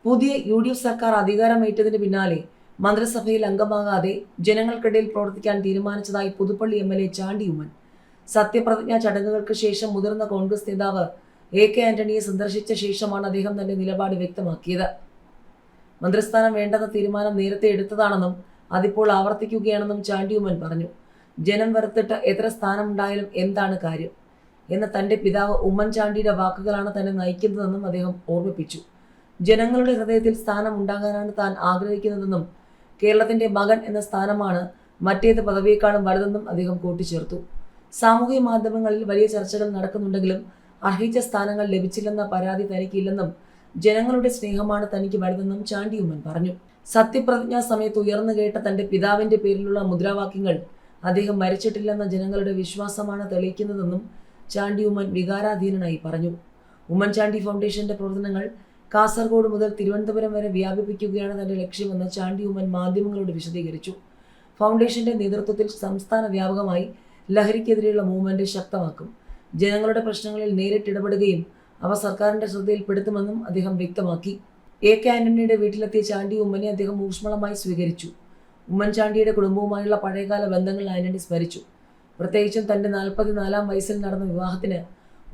പുതിയ UDF സർക്കാർ അധികാരമേറ്റതിന് പിന്നാലെ മന്ത്രിസഭയിൽ അംഗമാകാതെ ജനങ്ങൾക്കിടയിൽ പ്രവർത്തിക്കാൻ തീരുമാനിച്ചതായി പുതുപ്പള്ളി MLA ചാണ്ടി ഉമ്മൻ. സത്യപ്രതിജ്ഞാ ചടങ്ങുകൾക്ക് ശേഷം മുതിർന്ന കോൺഗ്രസ് നേതാവ് AK ആന്റണിയെ സന്ദർശിച്ച ശേഷമാണ് അദ്ദേഹം തന്റെ നിലപാട് വ്യക്തമാക്കിയത്. മന്ത്രിസ്ഥാനം വേണ്ടെന്ന തീരുമാനം നേരത്തെ എടുത്തതാണെന്നും അതിപ്പോൾ ആവർത്തിക്കുകയാണെന്നും ചാണ്ടി ഉമ്മൻ പറഞ്ഞു. ജനം വെറുത്തിട്ട് എത്ര സ്ഥാനമുണ്ടായാലും എന്താണ് കാര്യം എന്ന തന്റെ പിതാവ് ഉമ്മൻചാണ്ടിയുടെ വാക്കുകളാണ് തന്നെ നയിക്കുന്നതെന്നും അദ്ദേഹം ഓർമ്മിപ്പിച്ചു. ജനങ്ങളുടെ ഹൃദയത്തിൽ സ്ഥാനം ഉണ്ടാകാനാണ് താൻ ആഗ്രഹിക്കുന്നതെന്നും കേരളത്തിന്റെ മകൻ എന്ന സ്ഥാനമാണ് മറ്റേത് പദവിയേക്കാളും വലുതെന്നും അദ്ദേഹം കൂട്ടിച്ചേർത്തു. സാമൂഹിക മാധ്യമങ്ങളിൽ വലിയ ചർച്ചകൾ നടക്കുന്നുണ്ടെങ്കിലും അർഹിച്ച സ്ഥാനങ്ങൾ ലഭിച്ചില്ലെന്ന പരാതി തനിക്കില്ലെന്നും ജനങ്ങളുടെ സ്നേഹമാണ് തനിക്ക് വലുതെന്നും ചാണ്ടി ഉമ്മൻ പറഞ്ഞു. സത്യപ്രതിജ്ഞാ സമയത്ത് ഉയർന്നു കേട്ട തന്റെ പിതാവിന്റെ പേരിലുള്ള മുദ്രാവാക്യങ്ങൾ അദ്ദേഹം മരിച്ചിട്ടില്ലെന്ന ജനങ്ങളുടെ വിശ്വാസമാണ് തെളിയിക്കുന്നതെന്നും ചാണ്ടി ഉമ്മൻ വികാരാധീനനായി പറഞ്ഞു. ഉമ്മൻചാണ്ടി ഫൗണ്ടേഷന്റെ പ്രവർത്തനങ്ങൾ കാസർഗോഡ് മുതൽ തിരുവനന്തപുരം വരെ വ്യാപിപ്പിക്കുകയാണ് തന്റെ ലക്ഷ്യമെന്ന് ചാണ്ടി ഉമ്മൻ മാധ്യമങ്ങളോട് വിശദീകരിച്ചു. ഫൗണ്ടേഷന്റെ നേതൃത്വത്തിൽ സംസ്ഥാന വ്യാപകമായി ലഹരിക്കെതിരെയുള്ള മൂവ്മെന്റ് ശക്തമാക്കും. ജനങ്ങളുടെ പ്രശ്നങ്ങളിൽ നേരിട്ടിടപെടുകയും അവ സർക്കാരിന്റെ ശ്രദ്ധയിൽപ്പെടുത്തുമെന്നും അദ്ദേഹം വ്യക്തമാക്കി. AK ആന്റണിയുടെ വീട്ടിലെത്തിയ ചാണ്ടി ഉമ്മനെ അദ്ദേഹം ഊഷ്മളമായി സ്വീകരിച്ചു. ഉമ്മൻചാണ്ടിയുടെ കുടുംബവുമായുള്ള പഴയകാല ബന്ധങ്ങൾ ആന്റണി സ്മരിച്ചു. പ്രത്യേകിച്ചും തന്റെ 44-ാം വയസ്സിൽ നടന്ന വിവാഹത്തിന്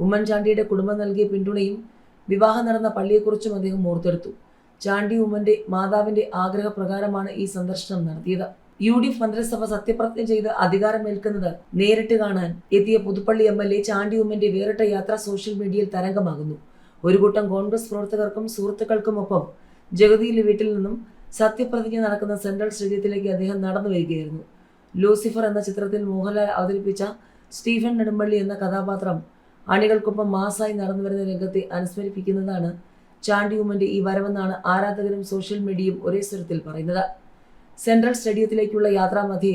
ഉമ്മൻചാണ്ടിയുടെ കുടുംബം നൽകിയ പിന്തുണയും വിവാഹം നടന്ന പള്ളിയെക്കുറിച്ചും അദ്ദേഹം ഓർത്തെടുത്തു. ചാണ്ടി ഉമ്മന്റെ മാതാവിന്റെ ആഗ്രഹപ്രകാരമാണ് ഈ സന്ദർശനം നടത്തിയത്. UDF മന്ത്രിസഭ സത്യപ്രതിജ്ഞ ചെയ്ത് അധികാരമേൽക്കുന്നത് നേരിട്ട് കാണാൻ എത്തിയ പുതുപ്പള്ളി MLA ചാണ്ടി ഉമ്മന്റെ വേറിട്ട യാത്ര സോഷ്യൽ മീഡിയയിൽ തരംഗമാകുന്നു. ഒരു കൂട്ടം കോൺഗ്രസ് പ്രവർത്തകർക്കും സുഹൃത്തുക്കൾക്കുമൊപ്പം ജഗതിയിലെ വീട്ടിൽ നിന്നും സത്യപ്രതിജ്ഞ നടക്കുന്ന സെൻട്രൽ സ്റ്റേഡിയത്തിലേക്ക് അദ്ദേഹം നടന്നു വരികയായിരുന്നു. ലൂസിഫർ എന്ന ചിത്രത്തിൽ മോഹൻലാൽ അവതരിപ്പിച്ച സ്റ്റീഫൻ നെടുമ്പള്ളി എന്ന കഥാപാത്രം അണികൾക്കൊപ്പം മാസായി നടന്നുവരുന്ന രംഗത്തെ അനുസ്മരിപ്പിക്കുന്നതാണ് ചാണ്ടി ഉമ്മന്റെ ഈ വരവെന്നാണ് ആരാധകരും സോഷ്യൽ മീഡിയയും ഒരേ സ്വരത്തിൽ പറയുന്നത്. സെൻട്രൽ സ്റ്റേഡിയത്തിലേക്കുള്ള യാത്രാമധ്യേ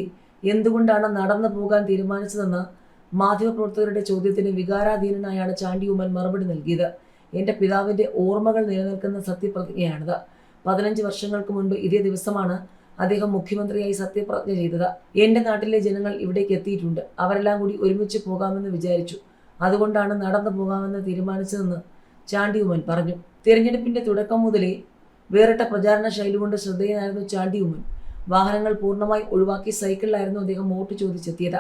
എന്തുകൊണ്ടാണ് നടന്നു പോകാൻ തീരുമാനിച്ചതെന്ന മാധ്യമപ്രവർത്തകരുടെ ചോദ്യത്തിന് വികാരാധീനനായാണ് ചാണ്ടി ഉമ്മൻ മറുപടി നൽകിയത്. എന്റെ പിതാവിന്റെ ഓർമ്മകൾ നിലനിൽക്കുന്ന സത്യപ്രതിജ്ഞയാണിത്. 15 വർഷങ്ങൾക്ക് മുൻപ് ഇതേ ദിവസമാണ് അദ്ദേഹം മുഖ്യമന്ത്രിയായി സത്യപ്രതിജ്ഞ ചെയ്തത്. എന്റെ നാട്ടിലെ ജനങ്ങൾ ഇവിടേക്ക് എത്തിയിട്ടുണ്ട്. അവരെല്ലാം കൂടി ഒരുമിച്ച് പോകാമെന്ന് വിചാരിച്ചു. അതുകൊണ്ടാണ് നടന്നു പോകാമെന്ന് തീരുമാനിച്ചതെന്ന് ചാണ്ടി ഉമ്മൻ പറഞ്ഞു. തിരഞ്ഞെടുപ്പിന്റെ തുടക്കം മുതലേ വേറിട്ട പ്രചാരണ ശൈലി കൊണ്ട് ശ്രദ്ധേയനായിരുന്നു ചാണ്ടി ഉമ്മൻ. വാഹനങ്ങൾ പൂർണ്ണമായി ഒഴിവാക്കി സൈക്കിളിലായിരുന്നു അദ്ദേഹം വോട്ട് ചോദിച്ചെത്തിയത്.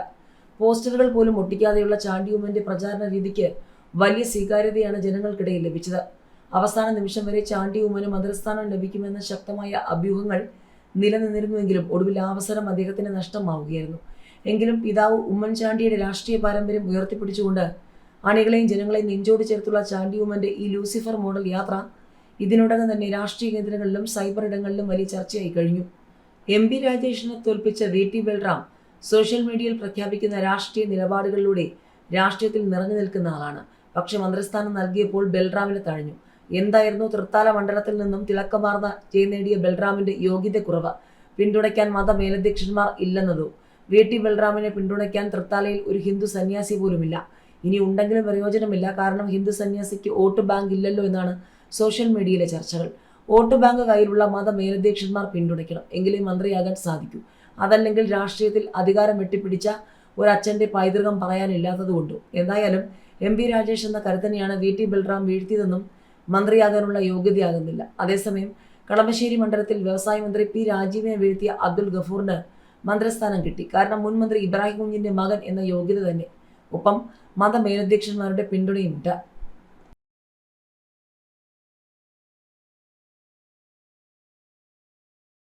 പോസ്റ്ററുകൾ പോലും ഒട്ടിക്കാതെയുള്ള ചാണ്ടി ഉമ്മന്റെ പ്രചാരണ രീതിക്ക് വലിയ സ്വീകാര്യതയാണ് ജനങ്ങൾക്കിടയിൽ ലഭിച്ചത്. അവസാന നിമിഷം വരെ ചാണ്ടി ഉമ്മന് മന്ത്രിസ്ഥാനം ലഭിക്കുമെന്ന ശക്തമായ അഭ്യൂഹങ്ങൾ നിലനിന്നിരുന്നുവെങ്കിലും ഒടുവിൽ അവസരം അദ്ദേഹത്തിന് നഷ്ടമാവുകയായിരുന്നു. എങ്കിലും പിതാവ് ഉമ്മൻചാണ്ടിയുടെ രാഷ്ട്രീയ പാരമ്പര്യം ഉയർത്തിപ്പിടിച്ചുകൊണ്ട് അണികളെയും ജനങ്ങളെയും നെഞ്ചോട് ചേർത്തുള്ള ചാണ്ടി ഉമ്മന്റെ ഈ ലൂസിഫർ മോഡൽ യാത്ര ഇതിനോടകം തന്നെ രാഷ്ട്രീയ കേന്ദ്രങ്ങളിലും സൈബർ ഇടങ്ങളിലും വലിയ ചർച്ചയായി കഴിഞ്ഞു. MP രാജേഷിനെ തോൽപ്പിച്ച VT ബൽറാം സോഷ്യൽ മീഡിയയിൽ പ്രഖ്യാപിക്കുന്ന രാഷ്ട്രീയ നിലപാടുകളിലൂടെ രാഷ്ട്രീയത്തിൽ നിറഞ്ഞു നിൽക്കുന്ന ആളാണ്. പക്ഷെ മന്ത്രിസ്ഥാനം നൽകിയപ്പോൾ ബൽറാമിന് തഴഞ്ഞു. എന്തായിരുന്നു തൃത്താല മണ്ഡലത്തിൽ നിന്നും തിളക്കമാർന്ന നേടിയ ബൽറാമിന്റെ യോഗ്യതക്കുറവ്? പിന്തുണയ്ക്കാൻ മതമേലധ്യക്ഷന്മാർ ഇല്ലെന്നതോ? VT ബൽറാമിനെ പിന്തുണയ്ക്കാൻ തൃത്താലയിൽ ഒരു ഹിന്ദു സന്യാസി പോലുമില്ല. ഇനി ഉണ്ടെങ്കിലും പ്രയോജനമില്ല. കാരണം ഹിന്ദു സന്യാസിക്ക് വോട്ട് ബാങ്ക് ഇല്ലല്ലോ എന്നാണ് സോഷ്യൽ മീഡിയയിലെ ചർച്ചകൾ. വോട്ട് ബാങ്ക് കയ്യിലുള്ള മതമേലധ്യക്ഷന്മാർ പിന്തുണയ്ക്കണം, എങ്കിലേ മന്ത്രിയാകാൻ സാധിക്കൂ. അതല്ലെങ്കിൽ രാഷ്ട്രീയത്തിൽ അധികാരം വെട്ടിപ്പിടിച്ച ഒരച്ഛൻ്റെ പൈതൃകം പറയാനില്ലാത്തതുകൊണ്ടു. എന്തായാലും MP രാജേഷ് എന്ന കരുത്തനെയാണ് VT ബൽറാം വീഴ്ത്തിയതെന്നും മന്ത്രിയാകാനുള്ള യോഗ്യതയാകുന്നില്ല. അതേസമയം കളമശ്ശേരി മണ്ഡലത്തിൽ വ്യവസായ മന്ത്രി P രാജീവിനെ വീഴ്ത്തിയ അബ്ദുൽ ഗഫൂറിന് മന്ത്രിസ്ഥാനം കിട്ടി. കാരണം മുൻ മന്ത്രി ഇബ്രാഹിം കുഞ്ഞിന്റെ മകൻ എന്ന യോഗ്യത തന്നെ. ഒപ്പം മതമേലധ്യക്ഷന്മാരുടെ പിന്തുണയുമുണ്ട്.